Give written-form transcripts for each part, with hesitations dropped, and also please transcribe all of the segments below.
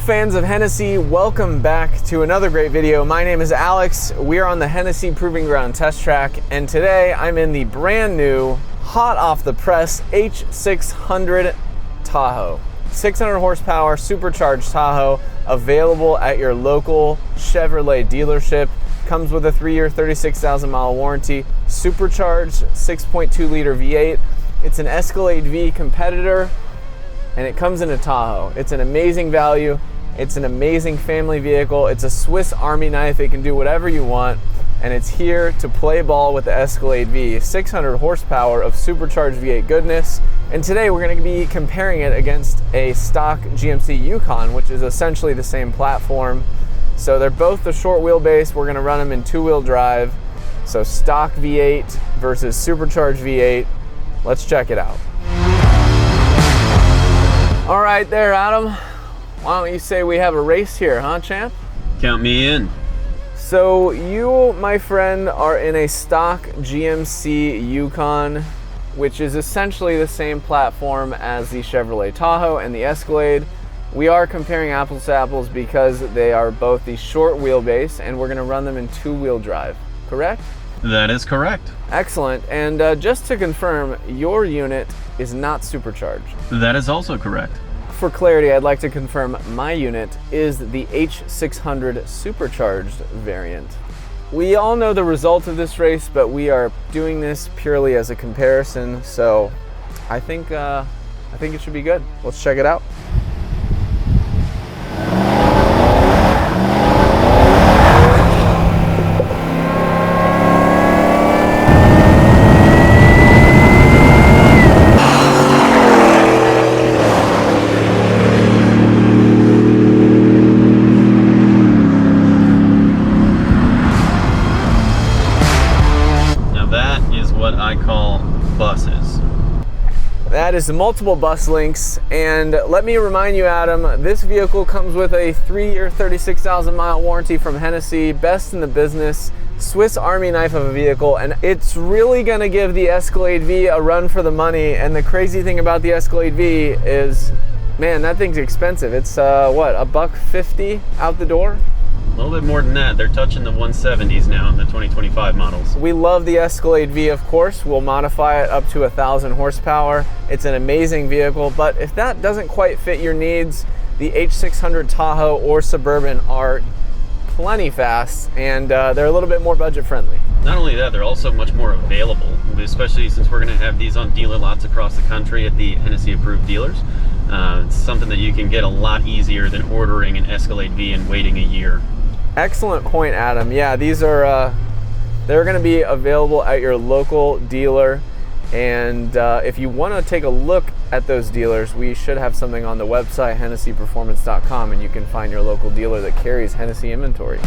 fans of Hennessey? Welcome back to another great video. My name is Alex. We are on the Hennessey Proving Ground test track, and today I'm in the brand new, hot off the press H600 Tahoe. 600 horsepower supercharged Tahoe, available at your local Chevrolet dealership. Comes with a 3-year, 36,000 mile warranty. Supercharged 6.2 liter V8. It's an Escalade V competitor, and it comes in a Tahoe. It's an amazing value. It's an amazing family vehicle. It's a Swiss Army knife. It can do whatever you want, and it's here to play ball with the Escalade V. 600 horsepower of supercharged V8 goodness. And today we're going to be comparing it against a stock GMC Yukon, which is essentially the same platform. So they're both the short wheelbase. We're going to run them in two-wheel drive. So stock V8 versus supercharged V8. Let's check it out. All right there, Adam. Why don't you say we have a race here, huh, champ? Count me in. So you, my friend, are in a stock GMC Yukon, which is essentially the same platform as the Chevrolet Tahoe and the Escalade. We are comparing apples to apples because they are both the short wheelbase, and we're going to run them in two-wheel drive, correct? That is correct. Excellent. And just to confirm, your unit is not supercharged. That is also correct. For clarity, I'd like to confirm my unit is the H600 supercharged variant. We all know the result of this race, but we are doing this purely as a comparison, so I think it should be good. Let's check it out. What I call buses. That is multiple bus links, and let me remind you, Adam, this vehicle comes with a 3-year, 36,000 mile warranty from Hennessey, best in the business, Swiss Army knife of a vehicle, and it's really gonna give the Escalade V a run for the money. And the crazy thing about the Escalade V is, man, that thing's expensive. It's what, $150 out the door? A little bit more than that. They're touching the 170s now in the 2025 models. We love the Escalade V, of course. We'll modify it up to 1,000 horsepower. It's an amazing vehicle, but if that doesn't quite fit your needs, the H600 Tahoe or Suburban are plenty fast, and they're a little bit more budget friendly. Not only that, they're also much more available, especially since we're going to have these on dealer lots across the country at the Hennessey approved dealers. It's something that you can get a lot easier than ordering an Escalade V and waiting a year. Excellent point, Adam. Yeah, these are they're going to be available at your local dealer, and if you want to take a look at those dealers, we should have something on the website HennesseyPerformance.com, and you can find your local dealer that carries Hennessey inventory.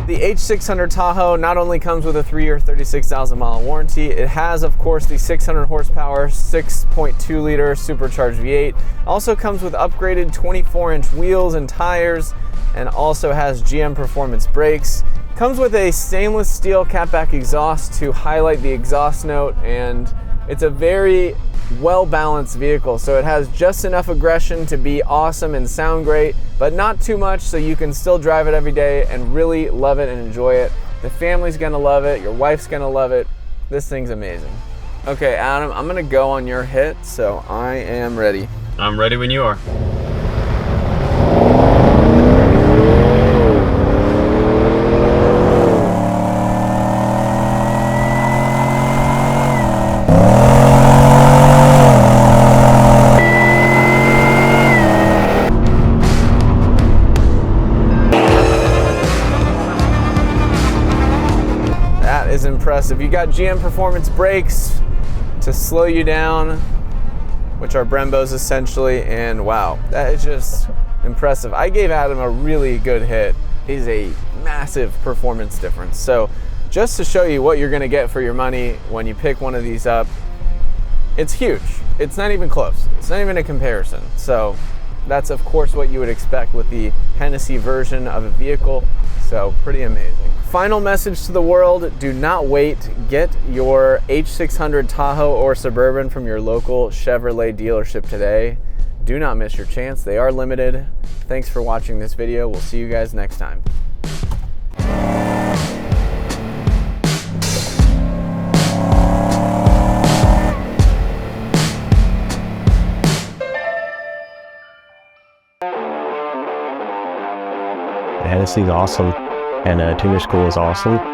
The H600 Tahoe not only comes with a 3-year, 36,000 mile warranty, it has, of course, the 600 horsepower, 6.2 liter supercharged V8. Also comes with upgraded 24-inch wheels and tires, and also has GM Performance brakes. Comes with a stainless steel catback exhaust to highlight the exhaust note, and it's a very well-balanced vehicle, so it has just enough aggression to be awesome and sound great, but not too much so you can still drive it every day and really love it and enjoy it. The family's gonna love it, your wife's gonna love it. This thing's amazing. Okay, Adam, I'm gonna go on your hit, so I am ready. I'm ready when you are. Is impressive. You got GM Performance brakes to slow you down, which are Brembos essentially, and wow, that is just impressive. I gave Adam a really good hit. It is a massive performance difference. So just to show you what you're gonna get for your money when you pick one of these up, it's huge. It's not even close. It's not even a comparison. So that's of course what you would expect with the Hennessey version of a vehicle. So pretty amazing. final message to the world: do not wait. Get your H600 Tahoe or Suburban from your local Chevrolet dealership today. Do not miss your chance. They are limited. Thanks for watching this video. We'll see you guys next time. Hennessey's awesome, and tuner school is awesome.